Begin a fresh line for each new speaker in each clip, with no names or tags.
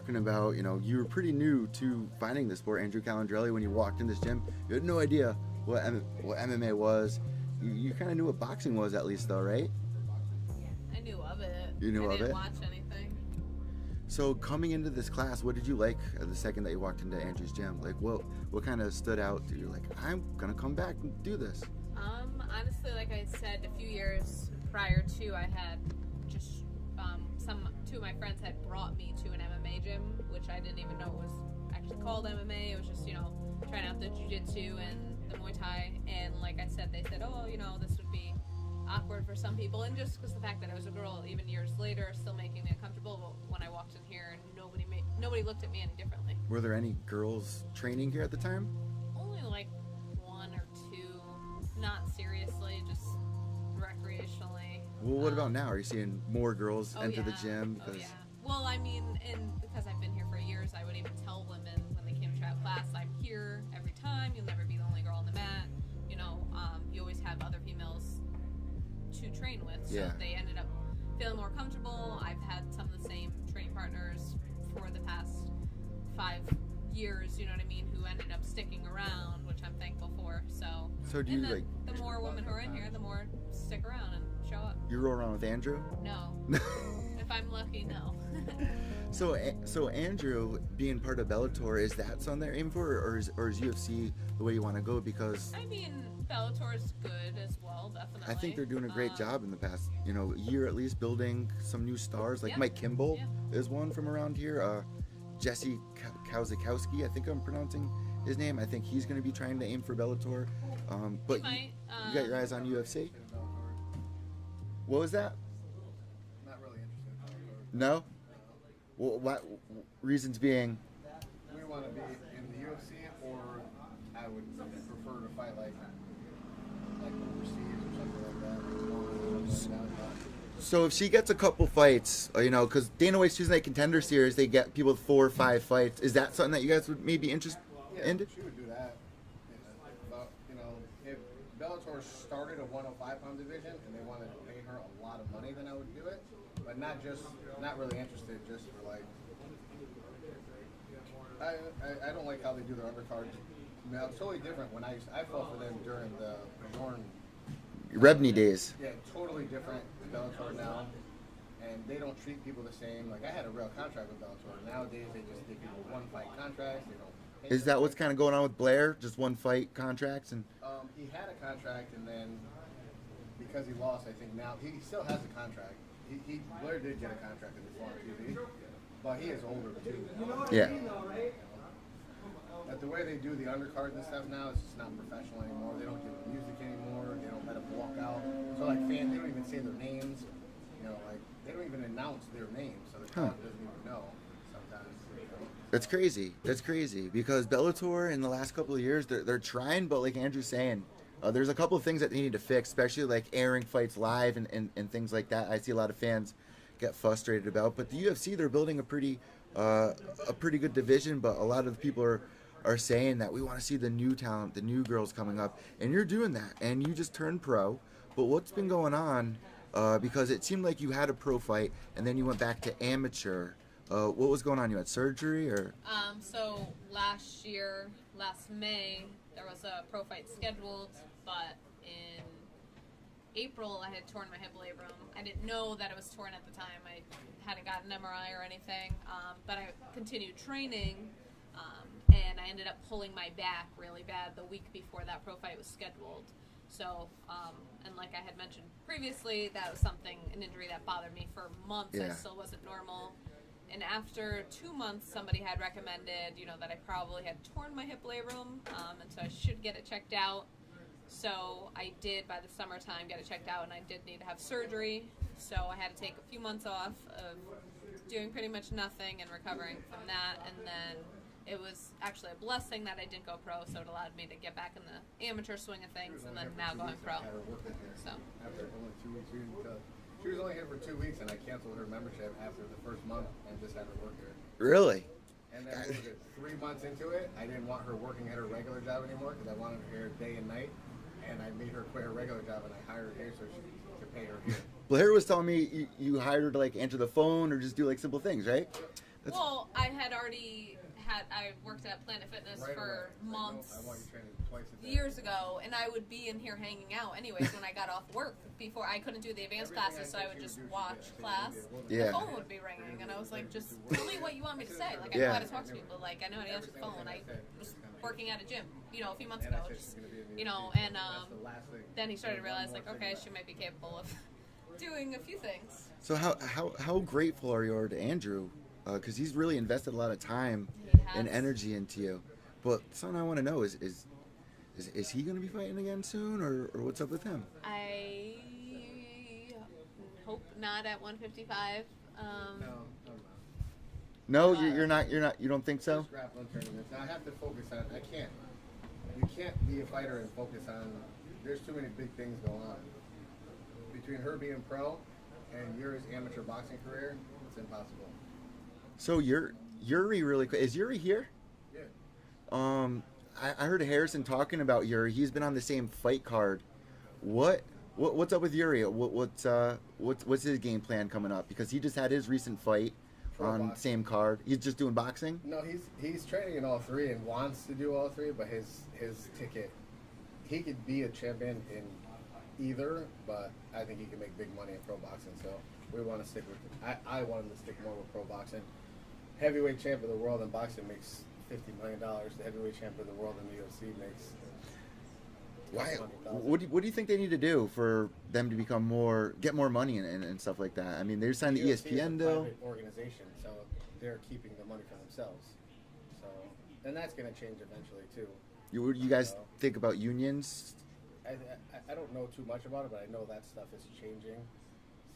talking about, you were pretty new to finding the sport, Andrew Calandrelli. When you walked in this gym, you had no idea what MMA was. You kind of knew what boxing was, at least, though, right?
I knew of it.
You knew
I
of
didn't
it?
watch anything.
So coming into this class, what did you like the second that you walked into Andrew's gym? Like, what kind of stood out to you? Like, I'm gonna come back and do this.
Honestly, like I said, a few years prior to, I had just two of my friends had brought me to an MMA gym, which I didn't even know was actually called MMA. It was just, trying out the jiu-jitsu and the Muay Thai. And like I said, they said, oh, this would be awkward for some people. And just because the fact that I was a girl, even years later, still making me uncomfortable. When I walked in here, nobody looked at me any differently.
Were there any girls training here at the time?
Only like one or two, not seriously, just recreationally.
Well, what about now? Are you seeing more girls enter the gym?
Oh, yeah. Well, I mean, and because I've been here for years, I would even tell women when they came to try out class, I'm here every time. You'll never be the only girl on the mat. You always have other females to train with. So they ended up feeling more comfortable. I've had some of the same training partners for the past 5 years, you know what I mean, who ended up sticking around, which I'm thankful for. So
do you
the more women who are in here, the more stick around and show up.
You roll around with Andrew?
No. If I'm lucky, no.
So Andrew, being part of Bellator, is that something they're aiming for, or is UFC the way you want to go? Because
I mean, Bellator's good as well, definitely.
I think they're doing a great job in the past, year at least, building some new stars. Like Mike Kimball is one from around here. Jesse Kowzikowski, I think I'm pronouncing his name. I think he's going to be trying to aim for Bellator. But you got your eyes on UFC? What was that?
Not really interested in Bellator.
No? Well, what reasons being?
We want to be in the UFC, or I would prefer to fight like overseas or something like that.
So if she gets a couple fights, because Dana White's Tuesday Night Contender Series, they get people with 4 or 5 fights. Is that something that you guys would maybe interested in?
She would do that. But, if Bellator started a 105-pound division and they wanted to pay her a lot of money, then I would do it. But not really interested just for like. I don't like how they do their undercards. Now it's totally different when I fought for them during the Bjorn
Rebney days.
Yeah, totally different than Bellator now, and they don't treat people the same. Like I had a real contract with Bellator. Nowadays they just give people 1-fight contracts. They don't.
Is that what's kind of going on with Blair? Just 1-fight contracts and?
He had a contract, and then because he lost, I think now he still has a contract. Blair did get a contract in the on TV, but he is older too.
Yeah.
But the way they do the undercards and stuff now is just not professional anymore. They don't give music anymore. They don't let them walk out. So like fans, they don't even say their names. Like they don't even announce their names, so the crowd doesn't even know sometimes.
That's crazy because Bellator in the last couple of years they're trying, but like Andrew's saying, there's a couple of things that they need to fix, especially like airing fights live and things like that. I see a lot of fans get frustrated about, but the UFC, they're building a pretty good division, but a lot of the people are saying that we want to see the new talent, the new girls coming up, and you're doing that, and you just turned pro. But what's been going on? Because it seemed like you had a pro fight, and then you went back to amateur. What was going on? You had surgery, or?
So last May, there was a pro fight scheduled, but in April I had torn my hip labrum. I didn't know that it was torn at the time. I hadn't gotten an MRI or anything, but I continued training. And I ended up pulling my back really bad the week before that pro fight was scheduled. So, and like I had mentioned previously, that was an injury that bothered me for months.
Yeah.
I still wasn't normal. And after 2 months, somebody had recommended, that I probably had torn my hip labrum, and so I should get it checked out. So I did, by the summertime, get it checked out, and I did need to have surgery. So I had to take a few months off of doing pretty much nothing and recovering from that, and then it was actually a blessing that I didn't go pro, so it allowed me to get back in the amateur swing of things, and then now going pro. So
after only 2 weeks, she was only here for 2 weeks, and I canceled her membership after the first month and just had her work here.
Really?
And then 3 months into it, I didn't want her working at her regular job anymore because I wanted her here day and night, and I made her quit her regular job, and I hired her here so she could pay her here.
Blair was telling me you hired her to like answer the phone or just do like simple things, right?
Well, I had already I worked at Planet Fitness for months.
I want you training twice a day.
Years ago, and I would be in here hanging out anyways when I got off work. Before I couldn't do the advanced classes, so I would just watch class.
Yeah.
The phone would be ringing, and I was like, just tell me what you want me to say. Like, I know how to talk to people. Like, I know how to answer the phone. I was working at a gym, a few months ago. Just, and then he started to realize, like, okay, she might be capable of doing a few things.
So how grateful are you to Andrew? Because he's really invested a lot of time and energy into you. But something I want to know is he going to be fighting again soon, or what's up with him?
I hope not at 155.
No, you're not. You don't think so?
Just grappling tournaments. I have to focus on. You can't be a fighter and focus on. There's too many big things going on. Between her being pro and Yuri's amateur boxing career, it's impossible.
So Yuri really quick. Is Yuri here?
Yeah.
I heard Harrison talking about Yuri. He's been on the same fight card. What's up with Yuri? What's his game plan coming up? Because he just had his recent fight on the same card. He's just doing boxing.
No, he's training in all three and wants to do all three, but his ticket, he could be a champion in either, but I think he can make big money in pro boxing. So we want to stick with it. I want him to stick more with pro boxing. Heavyweight champ of the world in boxing makes $50 million. The heavyweight champ of the world in the UFC makes.
Why? What do you think they need to do for them to become get more money and stuff like that? I mean, they're signed the ESPN deal.
Private organization, so they're keeping the money for themselves. So, and that's going to change eventually too.
You guys think about unions?
I don't know too much about it, but I know that stuff is changing.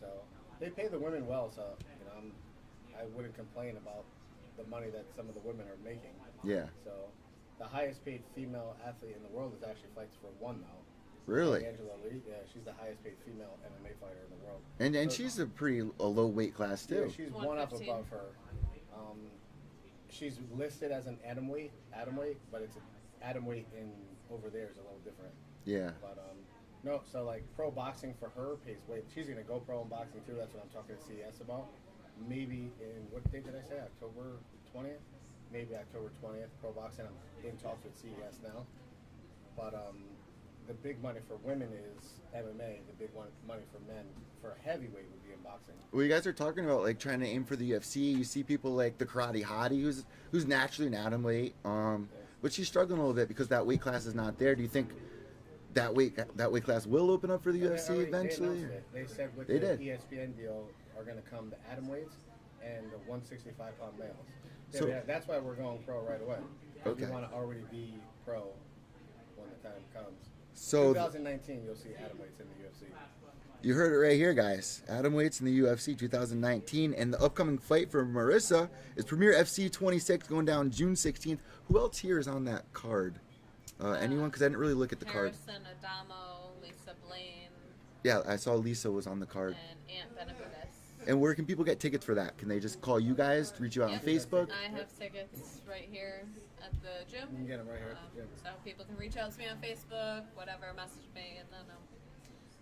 So they pay the women well, so I wouldn't complain about the money that some of the women are making.
Yeah.
So the highest paid female athlete in the world is actually fights for one now.
Really?
Angela Lee, yeah, she's the highest paid female MMA fighter in the world.
And she's a low weight class too.
Yeah, she's one up above her. She's listed as an atom weight, but it's an atom weight in over there is a little different.
Yeah.
But no, so like pro boxing for her pays way. She's gonna go pro in boxing too. That's what I'm talking to CES about. Maybe in what date did I say? October 20th. Maybe October 20th. Pro boxing. I'm in talks with CES now. But the big money for women is MMA. The big money for men for heavyweight would be in boxing.
Well, you guys are talking about like trying to aim for the UFC. You see people like the Karate Hottie, who's naturally an atom weight, but she's struggling a little bit because that weight class is not there. Do you think that weight class will open up for the UFC eventually?
They said with
they
the
did.
ESPN deal are going to come the atom weights and the 165-pound males.
So
that's why we're going pro right away.
Okay.
We want to already be pro when the time comes.
So
2019, you'll see atom weights in the UFC.
You heard it right here, guys. Atom weights in the UFC 2019, and the upcoming fight for Marissa is Premier FC 26 going down June 16th. Who else here is on that card? Anyone? Because I didn't really look at the card.
Harrison Adamo, Lisa Blaine.
Yeah, I saw Lisa was on the card.
And Aunt Benavides.
And where can people get tickets for that? Can they just call you guys to reach you out on Facebook?
I have tickets right here at the gym.
You can get them right here at the gym.
So people can reach out to me on Facebook, whatever, message me, and then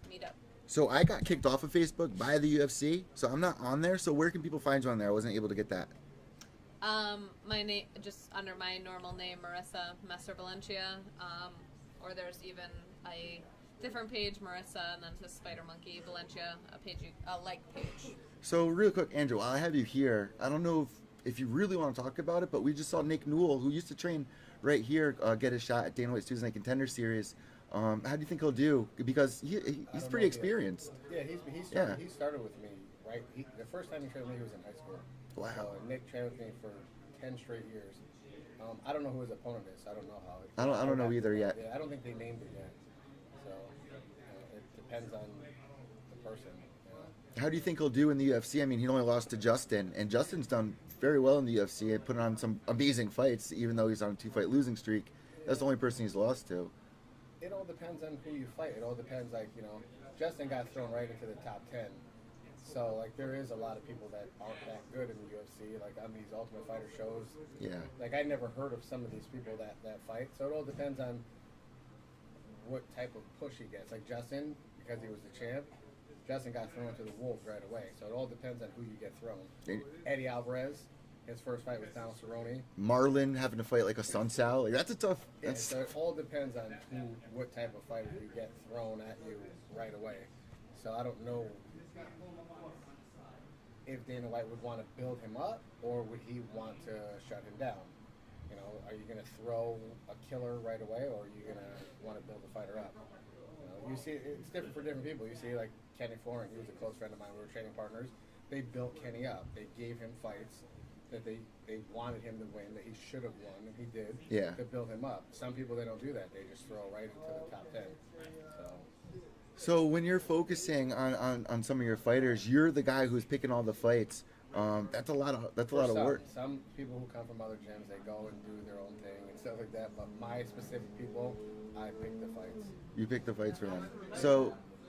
meet up.
So I got kicked off of Facebook by the UFC, so I'm not on there. So where can people find you on there? I wasn't able to get that.
My name, just under my normal name, Marisa Messer-Belenchia, or there's even a different page, Marissa, and then to Spider Monkey Belenchia, a like page.
So real quick, Andrew, while I have you here, I don't know if you really want to talk about it, but we just saw Nick Newell, who used to train right here, get a shot at Dana White's Tuesday Night Contender Series. How do you think he'll do? Because he's pretty experienced.
Yeah, he started with me, right? The first time he trained with me, he was in high school.
Wow.
So Nick trained with me for 10 straight years. I don't know who his opponent is. I don't know how.
I don't know either yet.
Yeah, I don't think they named it yet. So it depends on the person.
How do you think he'll do in the UFC? I mean, he only lost to Justin, and Justin's done very well in the UFC and put on some amazing fights, even though he's on a 2-fight losing streak. That's the only person he's lost to.
It all depends on who you fight. It all depends, Justin got thrown right into the top 10. So, there is a lot of people that aren't that good in the UFC, on these Ultimate Fighter shows.
Yeah.
I never heard of some of these people that fight. So it all depends on what type of push he gets. Justin, because he was the champ, Justin got thrown to the wolves right away. So it all depends on who you get thrown. Eddie Alvarez, His first fight was Donald Cerrone.
Marlon having to fight like a Sun Sal. Like that's a tough.
Yeah,
That's
so it all depends on what type of fighter you get thrown at you right away. So I don't know if Dana White would want to build him up or would he want to shut him down. You know, are you going to throw a killer right away or are you going to want to build the fighter up? You see, it's different for different people. You see, like Kenny Florent, he was a close friend of mine. We were training partners. They built Kenny up. They gave him fights that they wanted him to win, that he should have won, and he did.
Yeah.
To build him up. Some people, they don't do that. They just throw right into the top 10.
So when you're focusing on some of your fighters, you're the guy who's picking all the fights. That's a lot of work.
Some people who come from other gyms, they go and do their own thing and stuff like that. But my specific people, I pick the fights.
You pick the fights for them.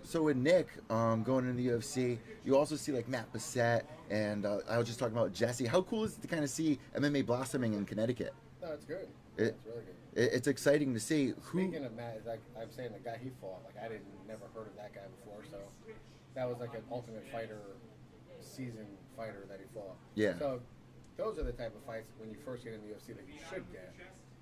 So with Nick going into the UFC, you also see like Matt Bissett, and I was just talking about Jesse. How cool is it to kind of see MMA blossoming in Connecticut?
No, it's good. It's really good.
It's exciting to see.
Speaking of Matt, like I'm saying, the guy he fought, like I never heard of that guy before, so that was like an Ultimate Fighter seasoned fighter that he fought.
Yeah.
So those are the type of fights when you first get in the UFC that you should get,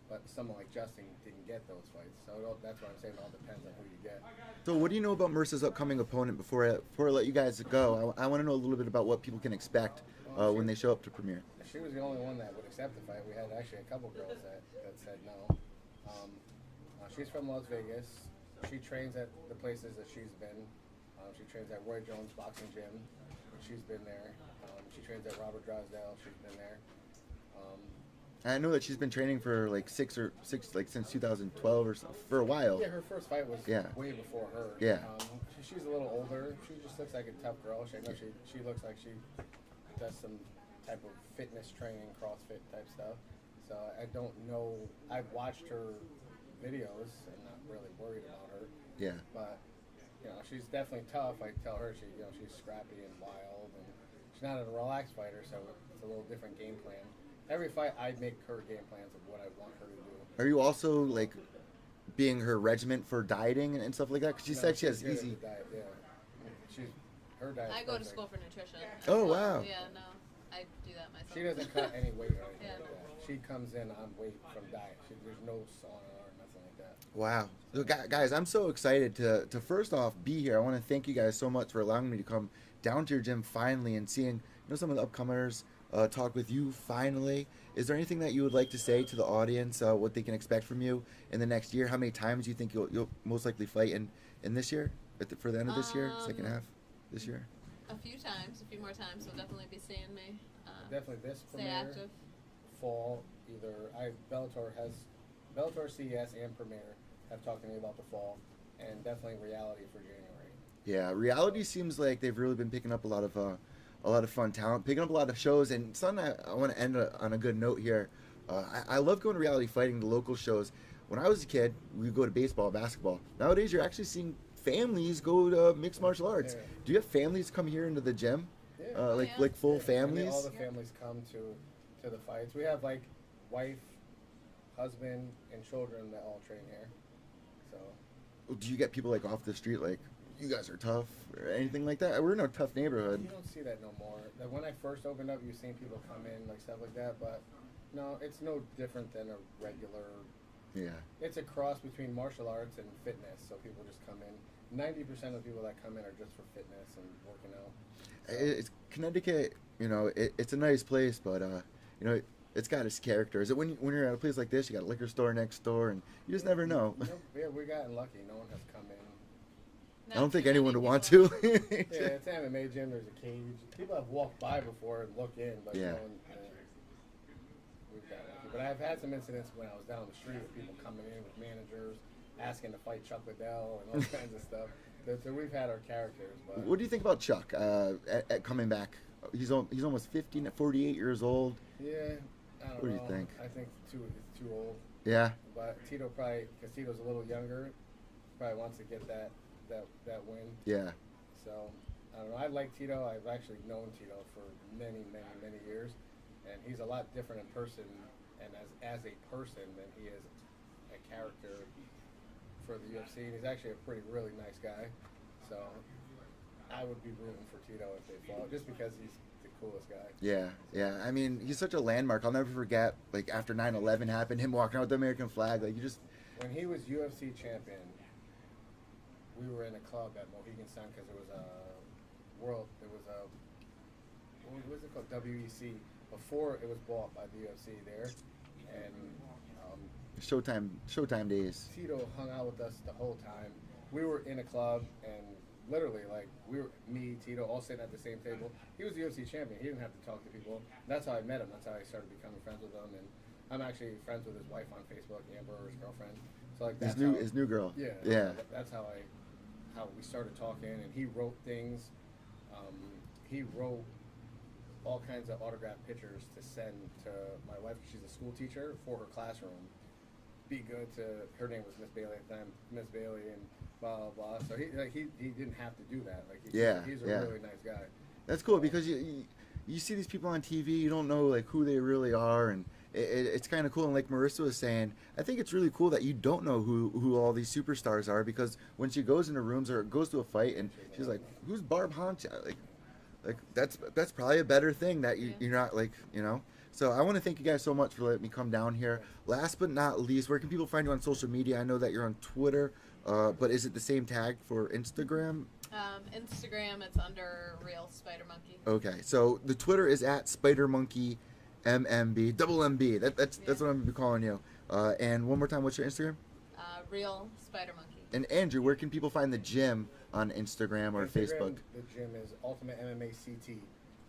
but someone like Justin didn't get those fights. So that's why I'm saying it all depends on who you get.
So what do you know about Marissa's upcoming opponent before I let you guys go? I want to know a little bit about what people can expect when they show up to premiere.
She was the only one that would accept the fight. We had actually a couple girls that said no. She's from Las Vegas. She trains at the places that she's been. She trains at Roy Jones Boxing Gym. She's been there. She trains at Robert Drysdale. She's been there.
I know that she's been training for like since 2012 or so, for a while.
Yeah, her first fight was way before her.
Yeah.
She's a little older. She just looks like a tough girl. I know she looks like she does some type of fitness training, CrossFit type stuff. So I don't know. I've watched her videos and not really worried about her.
Yeah.
But she's definitely tough. I tell her she's scrappy and wild, and she's not a relaxed fighter, so it's a little different game plan. Every fight, I make her game plans of what I want her to do.
Are you also like being her regiment for dieting and stuff like that? Because she said she has easy.
Diet, yeah. Her diet.
I go to school for nutrition.
Oh wow.
Yeah, no, I do that myself.
She doesn't cut any weight or anything like that. She comes in on weight from diet. There's no sauna or nothing like that.
Wow. So, guys, I'm so excited to first off be here. I want to thank you guys so much for allowing me to come down to your gym finally and seeing some of the upcomers talk with you finally. Is there anything that you would like to say to the audience, what they can expect from you in the next year? How many times do you think you'll most likely fight in this year, for the end of this year, second half this year?
A few more times. You'll definitely be seeing me.
Definitely this
stay
premiere,
active.
Fall, Bellator CES and Premiere have talked to me about the fall, and definitely Reality for January.
Yeah, Reality seems like they've really been picking up a lot of fun talent, picking up a lot of shows. And something I want to end on a good note here. I love going to reality fighting, the local shows. When I was a kid, we'd go to baseball, basketball. Nowadays, you're actually seeing families go to mixed martial arts.
Yeah.
Do you have families come here into the gym?
Yeah.
Like full families?
All the families come to the fights. We have like wife, husband, and children that all train here. So.
Do you get people like off the street like, you guys are tough or anything like that? We're in a tough neighborhood.
You don't see that no more. Like when I first opened up, you've seen people come in like stuff like that, but no, it's no different than a regular.
Yeah.
It's a cross between martial arts and fitness, so people just come in. 90% of the people that come in are just for fitness and working out.
It's Connecticut, it's a nice place, but it's got its character. Is it when you're at a place like this, you got a liquor store next door, and you just never know.
Yeah, we gotten lucky. No one has come in.
I don't think anyone would want to.
Yeah, it's an MMA gym. There's a cage. People have walked by before and looked in, but
yeah.
No one. We've got lucky. But I've had some incidents when I was down the street with people coming in with managers asking to fight Chuck Liddell and all kinds of stuff. So we've had our characters. But
What do you think about Chuck at coming back? He's almost 48 years old.
Yeah, I don't know.
What do you think?
I think it's too old.
Yeah.
But Tito probably, because Tito's a little younger, probably wants to get that win.
Yeah.
So I don't know. I like Tito. I've actually known Tito for many years, and he's a lot different in person and as a person than he is a character for the UFC. And he's actually a really nice guy. So I would be rooting for Tito if they fought, just because he's the coolest guy.
Yeah, yeah. I mean, he's such a landmark. I'll never forget, like, after 9/11 happened, him walking out with the American flag. Like, you just...
When he was UFC champion, we were in a club at Mohegan Sun because it was a what was it called? WEC. Before it was bought by the UFC there. And
Showtime days.
Tito hung out with us the whole time. We were in a club, and literally, like, me, Tito, all sitting at the same table. He was the UFC champion. He didn't have to talk to people. That's how I met him. That's how I started becoming friends with him. And I'm actually friends with his wife on Facebook, Amber, his girlfriend. So, like, that's
His new girl.
Yeah.
Yeah.
That's how we started talking. And he wrote things. He wrote all kinds of autographed pictures to send to my wife. She's a school teacher, for her classroom. Be good to her name was Miss Bailey at the time, Miss Bailey, and blah blah blah. So he didn't have to do that. Like he's a really nice guy.
That's cool because you see these people on TV, you don't know like who they really are, and it's kind of cool. And like Marissa was saying, I think it's really cool that you don't know who all these superstars are, because when she goes into rooms or goes to a fight and she's like, "Who's Barb Honcha?" Like that's probably a better thing that you're not like, you know. So I want to thank you guys so much for letting me come down here. Last but not least, where can people find you on social media? I know that you're on Twitter, but is it the same tag for Instagram?
Instagram, it's under Real Spider Monkey.
Okay, so the Twitter is at Spider Monkey MMB, double MB. That's what I'm gonna be calling you. And one more time, what's your Instagram?
Real Spider Monkey.
And Andrew, where can people find the gym on Instagram or Facebook?
The gym is Ultimate MMA CT,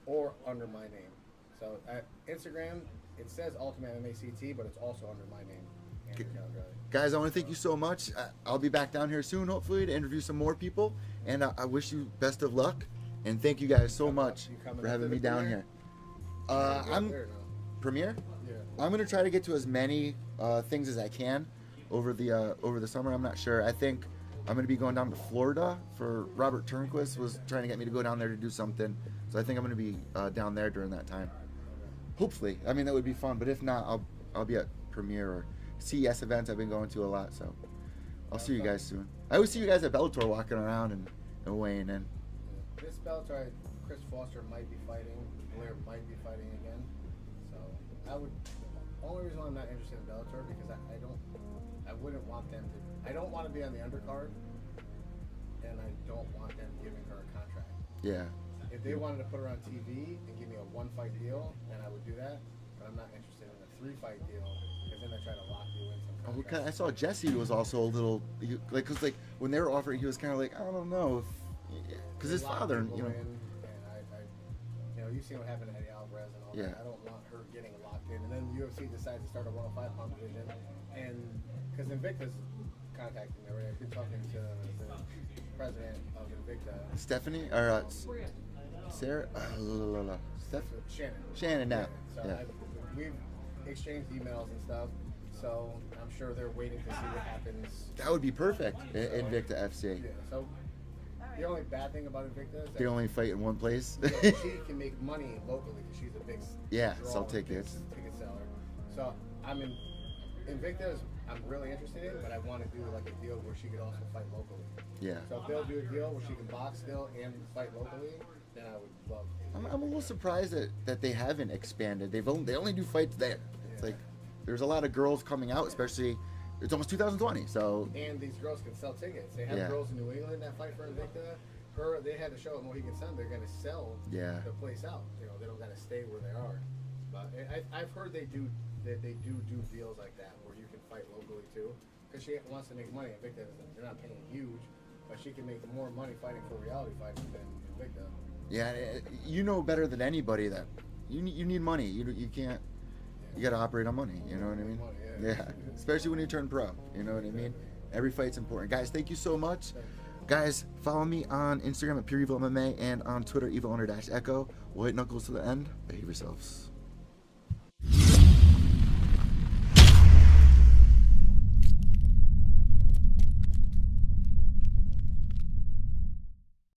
or under my name. So at Instagram, it says Ultimate MMA CT, but it's also under my name, Andrew Calandrelli.
Guys, I want to thank you so much. I'll be back down here soon, hopefully, to interview some more people. And I wish you best of luck. And thank you guys so much for having me down here. Premiere?
Yeah.
I'm gonna try to get to as many things as I can over the summer. I'm not sure. I think I'm gonna be going down to Florida for Robert Turnquist was trying to get me to go down there to do something. So I think I'm gonna be down there during that time. Hopefully, I mean that would be fun. But if not, I'll be at Premiere or CES events. I've been going to a lot, so I'll see you guys soon. I always see you guys at Bellator walking around and weighing in.
This Bellator, Chris Foster might be fighting. Blair might be fighting again. So only reason why I'm not interested in Bellator because I wouldn't want them to. I don't want to be on the undercard, and I don't want them giving her a contract.
Yeah.
If they wanted to put her on TV and give me a 1-fight deal, then I would do that. But I'm not interested in a 3-fight deal because then they try to lock you in some contract.
I saw Jesse was also a little because when they were offering, he was kind of like, I don't know, because his father,
and you've seen what happened to Eddie Alvarez and all that. I don't want her getting locked in. And then the UFC decides to start a 105-pound division, and because Invicta's contacting me already. I've been talking to the president of Invicta,
Stephanie or Sarah, Shannon now.
So we've exchanged emails and stuff. So I'm sure they're waiting to see what happens.
That would be perfect. Invicta FC.
Yeah. So the only bad thing about Invicta is that
they only fight in one place.
she can make money locally because she's a big
sell tickets.
Ticket seller. So I'm in Invicta. I'm really interested in, but I want to do like a deal where she could also fight locally.
Yeah.
So if they'll do a deal where she can box still and fight locally, then I would love to.
I'm a little surprised that they haven't expanded. They only do fights there. It's like there's a lot of girls coming out, especially it's almost 2020. So
and these girls can sell tickets. They have girls in New England that fight for Invicta. They had a show at Mohegan Sun. They're going to sell the place out. They don't got to stay where they are. But I've heard they do deals like that where you can fight locally too, because she wants to make money. Invicta, they're not paying huge, but she can make more money fighting for reality fighting than Invicta.
Yeah, you know better than anybody that you need money. You can't. You got to operate on money. You know what I mean?
Money,
yeah. Especially when you turn pro. You know what I mean? Every fight's important. Guys, thank you so much. Guys, follow me on Instagram at Pure Evil MMA and on Twitter, Evil_Echo. White Knuckles to the end. Behave yourselves.